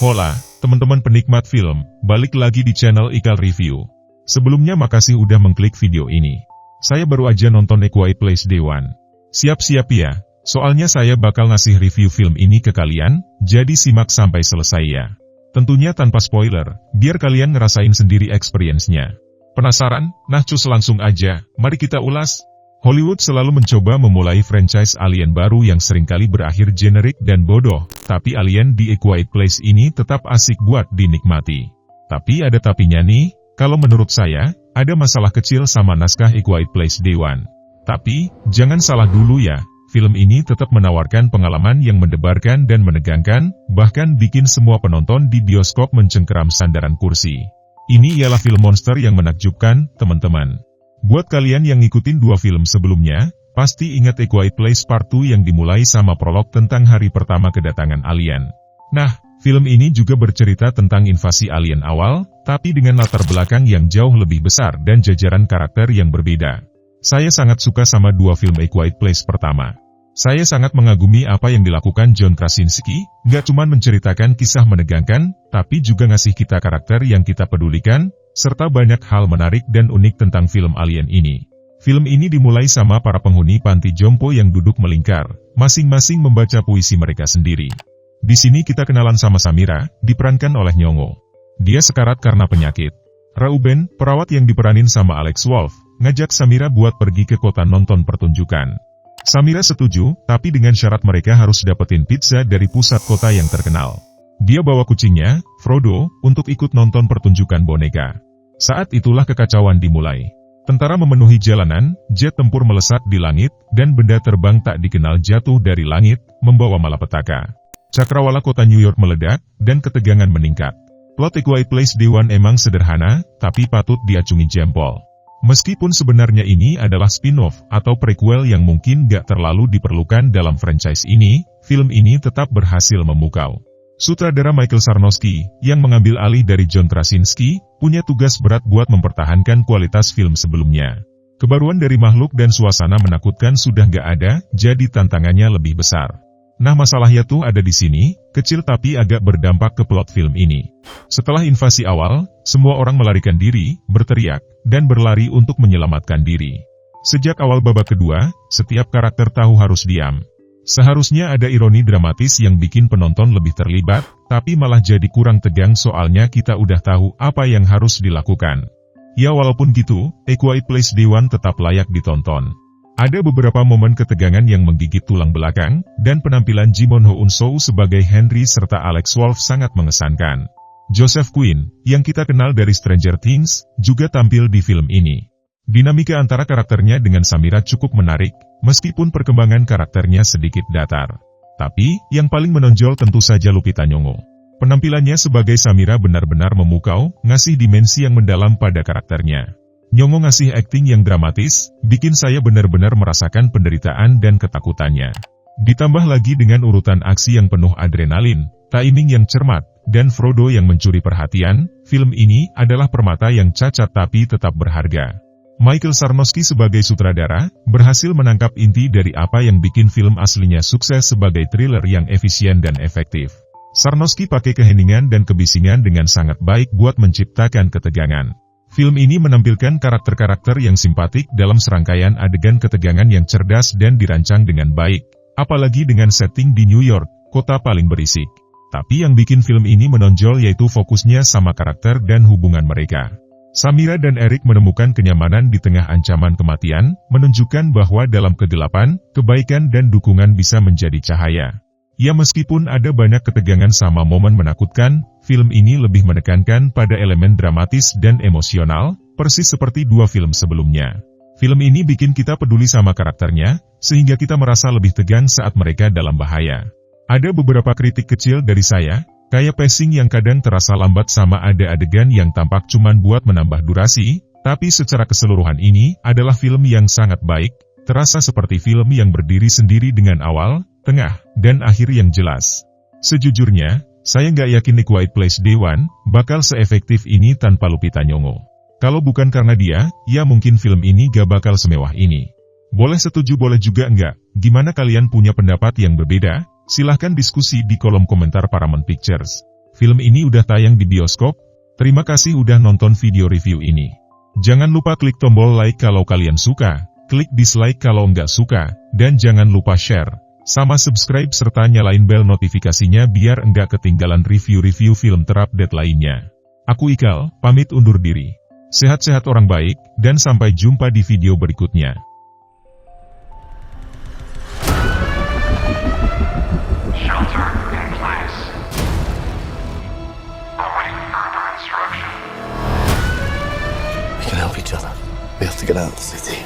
Hola, teman-teman penikmat film, balik lagi di channel Ikal Review. Sebelumnya makasih udah mengklik video ini. Saya baru aja nonton A Quiet Place Day One. Siap-siap ya, soalnya saya bakal ngasih review film ini ke kalian, jadi simak sampai selesai ya. Tentunya tanpa spoiler, biar kalian ngerasain sendiri experience-nya. Penasaran? Nah cus langsung aja, mari kita ulas. Hollywood selalu mencoba memulai franchise Alien baru yang seringkali berakhir generik dan bodoh, tapi Alien di A Quiet Place ini tetap asik buat dinikmati. Tapi ada tapinya nih, kalau menurut saya, ada masalah kecil sama naskah A Quiet Place Day One. Tapi, jangan salah dulu ya, film ini tetap menawarkan pengalaman yang mendebarkan dan menegangkan, bahkan bikin semua penonton di bioskop mencengkeram sandaran kursi. Ini ialah film monster yang menakjubkan, teman-teman. Buat kalian yang ngikutin dua film sebelumnya, pasti ingat A Quiet Place Part 2 yang dimulai sama prolog tentang hari pertama kedatangan alien. Nah, film ini juga bercerita tentang invasi alien awal, tapi dengan latar belakang yang jauh lebih besar dan jajaran karakter yang berbeda. Saya sangat suka sama dua film A Quiet Place pertama. Saya sangat mengagumi apa yang dilakukan John Krasinski, gak cuma menceritakan kisah menegangkan, tapi juga ngasih kita karakter yang kita pedulikan, serta banyak hal menarik dan unik tentang film Alien ini. Film ini dimulai sama para penghuni panti jompo yang duduk melingkar, masing-masing membaca puisi mereka sendiri. Di sini kita kenalan sama Samira, diperankan oleh Nyong'o. Dia sekarat karena penyakit. Reuben, perawat yang diperanin sama Alex Wolff, ngajak Samira buat pergi ke kota nonton pertunjukan. Samira setuju, tapi dengan syarat mereka harus dapetin pizza dari pusat kota yang terkenal. Dia bawa kucingnya, Frodo, untuk ikut nonton pertunjukan boneka. Saat itulah kekacauan dimulai. Tentara memenuhi jalanan, jet tempur melesat di langit, dan benda terbang tak dikenal jatuh dari langit, membawa malapetaka. Cakrawala kota New York meledak, dan ketegangan meningkat. Plot A Quiet Place Day One emang sederhana, tapi patut diacungi jempol. Meskipun sebenarnya ini adalah spin-off atau prequel yang mungkin gak terlalu diperlukan dalam franchise ini, film ini tetap berhasil memukau. Sutradara Michael Sarnowski, yang mengambil alih dari John Krasinski, punya tugas berat buat mempertahankan kualitas film sebelumnya. Kebaruan dari makhluk dan suasana menakutkan sudah gak ada, jadi tantangannya lebih besar. Nah masalahnya tuh ada di sini, kecil tapi agak berdampak ke plot film ini. Setelah invasi awal, semua orang melarikan diri, berteriak, dan berlari untuk menyelamatkan diri. Sejak awal babak kedua, setiap karakter tahu harus diam. Seharusnya ada ironi dramatis yang bikin penonton lebih terlibat, tapi malah jadi kurang tegang soalnya kita udah tahu apa yang harus dilakukan. Ya walaupun gitu, A Quiet Place Day One tetap layak ditonton. Ada beberapa momen ketegangan yang menggigit tulang belakang, dan penampilan Jimon Ho-eun-soo sebagai Henry serta Alex Wolff sangat mengesankan. Joseph Quinn, yang kita kenal dari Stranger Things, juga tampil di film ini. Dinamika antara karakternya dengan Samira cukup menarik, meskipun perkembangan karakternya sedikit datar. Tapi, yang paling menonjol tentu saja Lupita Nyong'o. Penampilannya sebagai Samira benar-benar memukau, ngasih dimensi yang mendalam pada karakternya. Nyong'o ngasih akting yang dramatis, bikin saya benar-benar merasakan penderitaan dan ketakutannya. Ditambah lagi dengan urutan aksi yang penuh adrenalin, timing yang cermat, dan Frodo yang mencuri perhatian, film ini adalah permata yang cacat tapi tetap berharga. Michael Sarnowski sebagai sutradara, berhasil menangkap inti dari apa yang bikin film aslinya sukses sebagai thriller yang efisien dan efektif. Sarnowski pakai keheningan dan kebisingan dengan sangat baik buat menciptakan ketegangan. Film ini menampilkan karakter-karakter yang simpatik dalam serangkaian adegan ketegangan yang cerdas dan dirancang dengan baik, apalagi dengan setting di New York, kota paling berisik. Tapi yang bikin film ini menonjol yaitu fokusnya sama karakter dan hubungan mereka. Samira dan Eric menemukan kenyamanan di tengah ancaman kematian, menunjukkan bahwa dalam kegelapan, kebaikan dan dukungan bisa menjadi cahaya. Ya meskipun ada banyak ketegangan sama momen menakutkan, film ini lebih menekankan pada elemen dramatis dan emosional, persis seperti dua film sebelumnya. Film ini bikin kita peduli sama karakternya, sehingga kita merasa lebih tegang saat mereka dalam bahaya. Ada beberapa kritik kecil dari saya, kayak pacing yang kadang terasa lambat sama ada adegan yang tampak cuman buat menambah durasi, tapi secara keseluruhan ini adalah film yang sangat baik, terasa seperti film yang berdiri sendiri dengan awal, tengah, dan akhir yang jelas. Sejujurnya, saya nggak yakin A Quiet Place Day One bakal seefektif ini tanpa Lupita Nyong'o. Kalau bukan karena dia, ya mungkin film ini gak bakal semewah ini. Boleh setuju boleh juga enggak, gimana kalian punya pendapat yang berbeda? Silahkan diskusi di kolom komentar Paramount Pictures. Film ini udah tayang di bioskop. Terima kasih udah nonton video review ini. Jangan lupa klik tombol like kalau kalian suka, klik dislike kalau nggak suka, dan jangan lupa share, sama subscribe serta nyalain bel notifikasinya biar enggak ketinggalan review-review film terupdate lainnya. Aku Ikal, pamit undur diri. Sehat-sehat orang baik, dan sampai jumpa di video berikutnya. Shelter in place. Awaiting further instruction. We can help each other. We have to get out of the city.